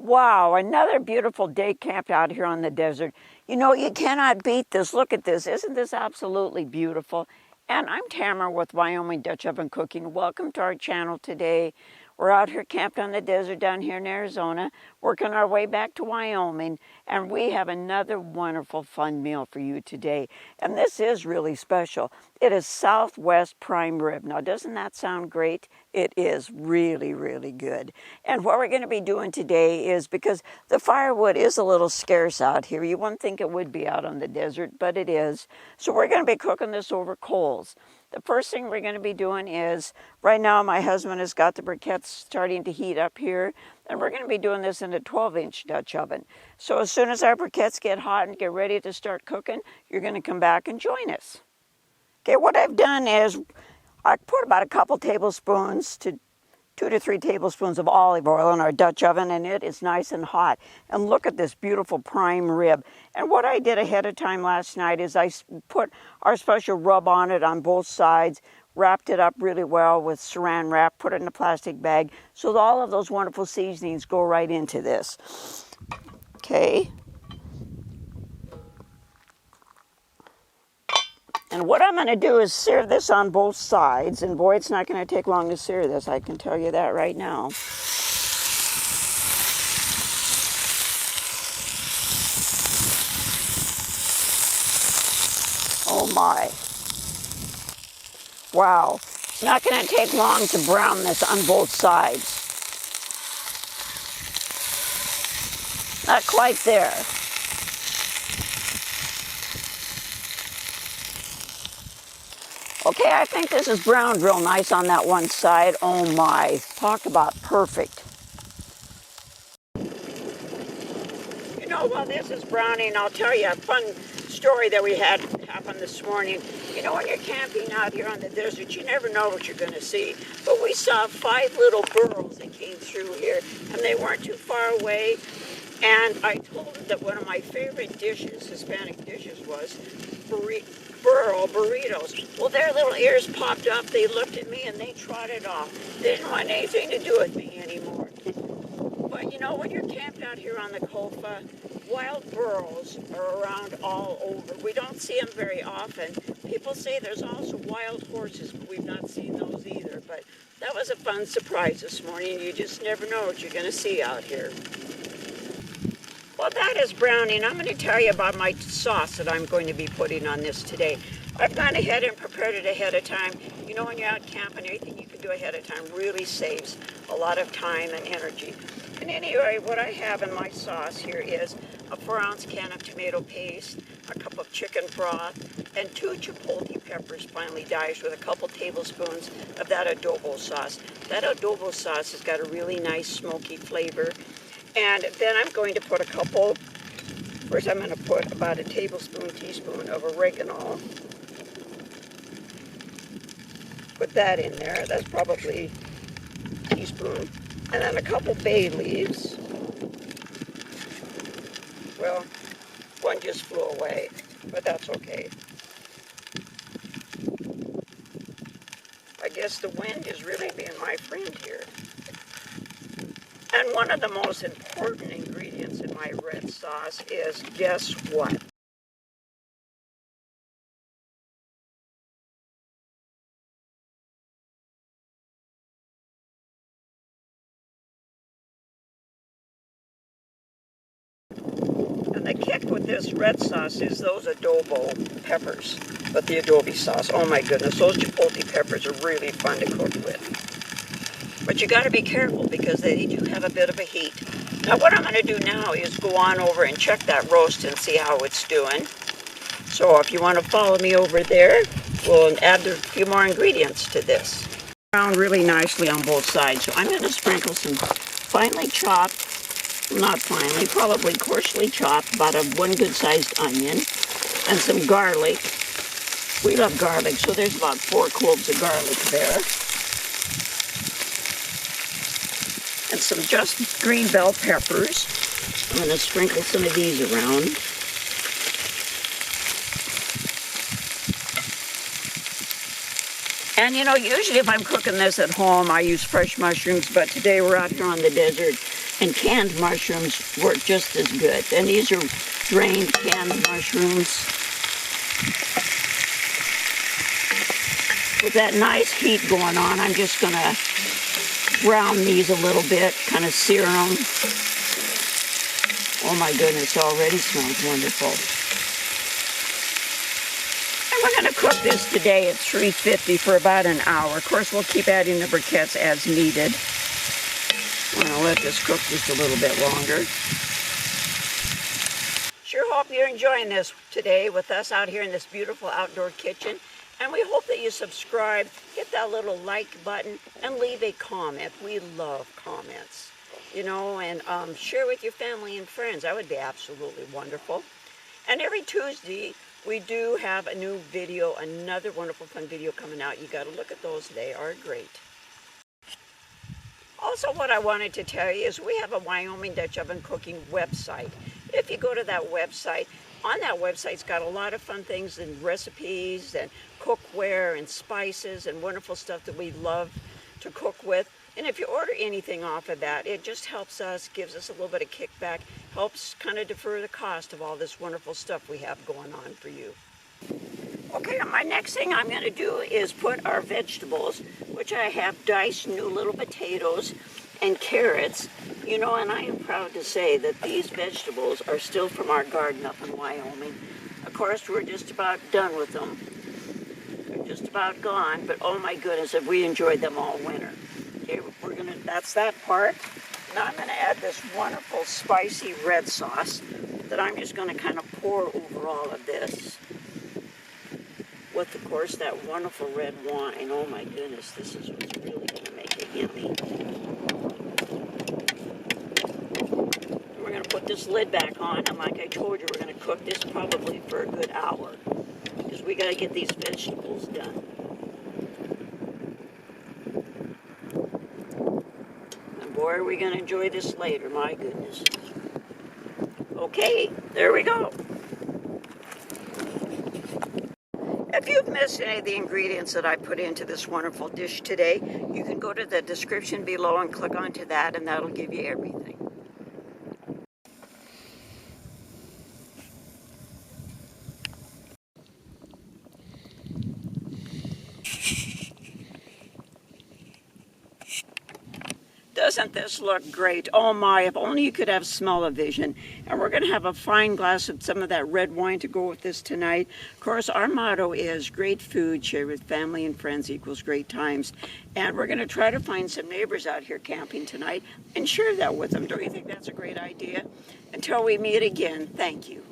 Wow, another beautiful day camped out here on the desert. You know, you cannot beat this. Look at this. Isn't this absolutely beautiful? And I'm Tamara with Wyoming Dutch Oven Cooking. Welcome to our channel today. We're out here camped on the desert down here in Arizona, working our way back to Wyoming, and we have another wonderful fun meal for you today. And this is really special. It is Southwest prime rib. Now, doesn't that sound great? It is really, really good. And what we're going to be doing today is, because the firewood is a little scarce out here, you wouldn't think it would be out on the desert, but it is. So we're going to be cooking this over coals. The first thing we're going to be doing is, right now my husband has got the briquettes starting to heat up here, and we're going to be doing this in a 12-inch Dutch oven. So as soon as our briquettes get hot and get ready to start cooking, you're going to come back and join us. Okay, what I've done is I put about a couple tablespoons to 2 to 3 tablespoons of olive oil in our Dutch oven, and it is nice and hot. And look at this beautiful prime rib. And what I did ahead of time last night is I put our special rub on it on both sides, wrapped it up really well with saran wrap, put it in a plastic bag, so that all of those wonderful seasonings go right into this. Okay. And what I'm going to do is sear this on both sides. And boy, it's not going to take long to sear this. I can tell you that right now. Oh my. Wow. It's not going to take long to brown this on both sides. Not quite there. Okay, I think this is browned real nice on that one side. Oh my, talk about perfect. You know, while this is browning, I'll tell you a fun story that we had happen this morning. You know, when you're camping out here on the desert, you never know what you're going to see. But we saw 5 little burros that came through here, and they weren't too far away. And I told them that one of my favorite dishes, Hispanic dishes, was burro burritos. Well, their little ears popped up. They looked at me and they trotted off. They didn't want anything to do with me anymore. But you know, when you're camped out here on the Kofa, wild burros are around all over. We don't see them very often. People say there's also wild horses, but we've not seen those either. But that was a fun surprise this morning. You just never know what you're going to see out here. Well, that is browning. I'm going to tell you about my sauce that I'm going to be putting on this today. I've gone ahead and prepared it ahead of time. You know, when you're out camping, anything you can do ahead of time really saves a lot of time and energy. And anyway, what I have in my sauce here is a 4-ounce can of tomato paste, a cup of chicken broth, and 2 Chipotle peppers finely diced with a couple tablespoons of that adobo sauce. That adobo sauce has got a really nice smoky flavor. And then I'm going to put first I'm going to put about a teaspoon of oregano. Put that in there. That's probably a teaspoon. And then a couple bay leaves. Well, one just flew away, but that's okay. I guess the wind is really being my friend here. And one of the most important ingredients in my red sauce is, guess what? And the kick with this red sauce is those adobo peppers, but the adobo sauce. Oh my goodness, those chipotle peppers are really fun to cook with. But you got to be careful because they do have a bit of a heat. Now what I'm going to do now is go on over and check that roast and see how it's doing. So if you want to follow me over there, we'll add a few more ingredients to this. Brown really nicely on both sides. So I'm going to sprinkle some finely chopped, not finely, probably coarsely chopped, about one good-sized onion, and some garlic. We love garlic, so there's about 4 cloves of garlic there. And some just green bell peppers. I'm going to sprinkle some of these around. And you know, usually if I'm cooking this at home, I use fresh mushrooms, but today we're out here on the desert And canned mushrooms work just as good. And these are drained canned mushrooms. With that nice heat going on, I'm just going to brown these a little bit, kind of sear them. Oh my goodness, already smells wonderful. And we're going to cook this today at 350 for about an hour. Of course, we'll keep adding the briquettes as needed. I'm going to let this cook just a little bit longer. Sure hope you're enjoying this today with us out here in this beautiful outdoor kitchen. And we hope that you subscribe, hit that little like button, and leave a comment. We love comments, you know, and share with your family and friends. That would be absolutely wonderful. And every Tuesday, we do have a new video, another wonderful fun video coming out. You got to look at those. They are great. Also, what I wanted to tell you is we have a Wyoming Dutch oven cooking website. If you go to that website, on that website, it's got a lot of fun things and recipes and cookware and spices and wonderful stuff that we love to cook with. And if you order anything off of that, it just helps us, gives us a little bit of kickback, helps kind of defer the cost of all this wonderful stuff we have going on for you. Okay, my next thing I'm going to do is put our vegetables, which I have diced new little potatoes and carrots. You know, and I am proud to say that these vegetables are still from our garden up in Wyoming. Of course, we're just about done with them. They're just about gone, but oh my goodness, have we enjoyed them all winter. Okay, that's that part. Now I'm gonna add this wonderful spicy red sauce that I'm just gonna kind of pour over all of this. With, of course, that wonderful red wine. Oh my goodness, this is what's really gonna make it yummy. We're going to put this lid back on, and like I told you, we're going to cook this probably for a good hour, because we got to get these vegetables done. And boy, are we going to enjoy this later, my goodness. Okay, there we go. If you've missed any of the ingredients that I put into this wonderful dish today, you can go to the description below and click onto that, and that'll give you everything. Doesn't this look great? Oh my, if only you could have smell-o-vision. And we're going to have a fine glass of some of that red wine to go with this tonight. Of course, our motto is great food shared with family and friends equals great times. And we're going to try to find some neighbors out here camping tonight and share that with them. Don't you think that's a great idea? Until we meet again, thank you.